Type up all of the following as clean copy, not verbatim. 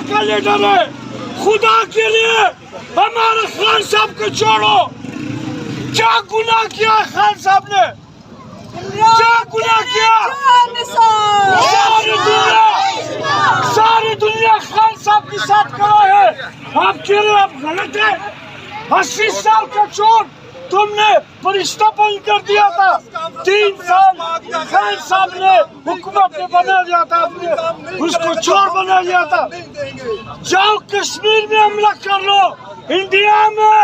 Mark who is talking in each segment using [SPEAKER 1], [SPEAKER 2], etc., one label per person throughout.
[SPEAKER 1] کا لیڈر ہے. خدا کے لیے ہمارے خان صاحب کو چھوڑو. کیا گناہ کیا خان صاحب نے؟ کیا گناہ کیا؟ ساری دنیا خان صاحب کے ساتھ کھڑا ہے. آپ کے لیے آپ غلط ہے. 80 سال کا چور تم نے فرشتہ بند کر دیا تھا. 3 سال خان صاحب نے حکومت میں بنا دیا تھا. اس کو چور بنا دیا تھا. جاؤ کشمیر میں حملہ کر لو. انڈیا میں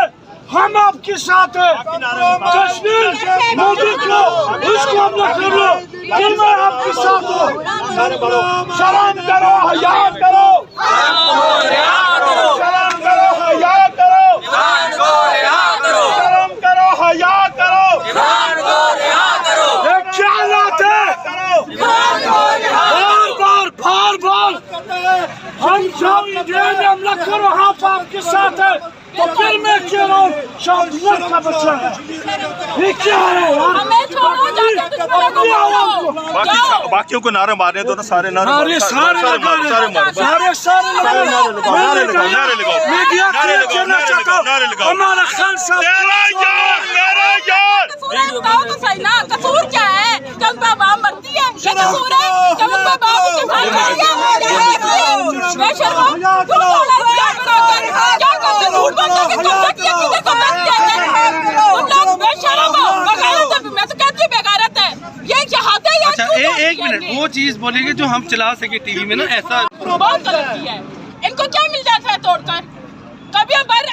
[SPEAKER 1] ہم آپ کے ساتھ ہیں. کشمیر مودی کو اس کو حملہ کر لو. پھر میں آپ کے ساتھ ہوں. سلام کرو, حیا کرو. سلام کرو, حیا کرو. سلام کرو, حیا کرو. یہ کیا حالات ہے؟ بار بار ہم جاؤ انڈیا میں حملہ کرو. آپ آپ کے ساتھ ہیں. تو پھر میں کہہ رہا ہوں شاہدور کا بچہ ہے. یہ کیا ہے یار؟
[SPEAKER 2] باقیوں کو نعرے مارنے دو نا. سارے نعرے
[SPEAKER 1] میڈیا کہنا چاہتا ہوں ہمارا خان صاحب
[SPEAKER 3] قصور کیا ہے؟ جب بابا مرتی ہے کیا قصور ہے؟ جب بابا
[SPEAKER 4] ایک منٹ وہ چیز بولیں گے جو ہم چلا سکے ٹی وی میں نا. ایسا
[SPEAKER 3] بہت غلط ہے. ان کو کیا مل جاتا ہے توڑ کر؟ کبھی ہم باہر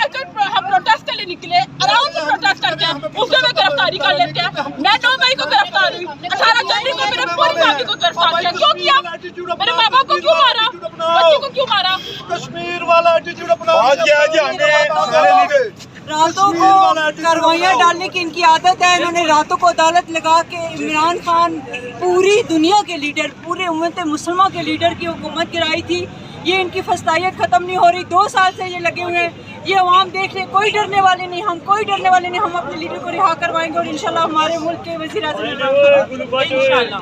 [SPEAKER 3] ہم پروٹیسٹ کے لیے نکلے, آرام سے پروٹیسٹ کرتے ہیں, اس میں گرفتاری کر لیتے ہیں. میں 9 مئی کو گرفتار ہوئی, 18 جنوری کو میرے پوری فیملی کو گرفتار کیا. کیوں کیا؟ میرے ماں باپ کو کیوں مارا؟ بچوں کو کیوں مارا؟
[SPEAKER 1] کشمیر والا ایٹیٹیوڈ اپنا.
[SPEAKER 5] راتوں کو کاروائیاں ڈالنے کی ان کی عادت ہے. انہوں نے راتوں کو عدالت لگا کے عمران خان پوری دنیا کے لیڈر, پورے امت مسلمہ کے لیڈر کی حکومت گرائی تھی. یہ ان کی فسطائیت ختم نہیں ہو رہی. 2 سال سے یہ لگے ہوئے ہیں. یہ عوام دیکھ لیں, کوئی ڈرنے والے نہیں. ہم کوئی ڈرنے والے نہیں. ہم اپنے لیڈر کو رہا کروائیں گے اور انشاءاللہ ہمارے ملک کے وزیر اعظم انشاءاللہ.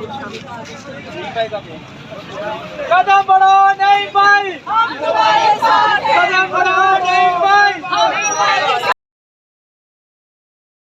[SPEAKER 1] قدم بڑھاؤ نہیں بھائی, قدم بڑھاؤ نہیں بھائی.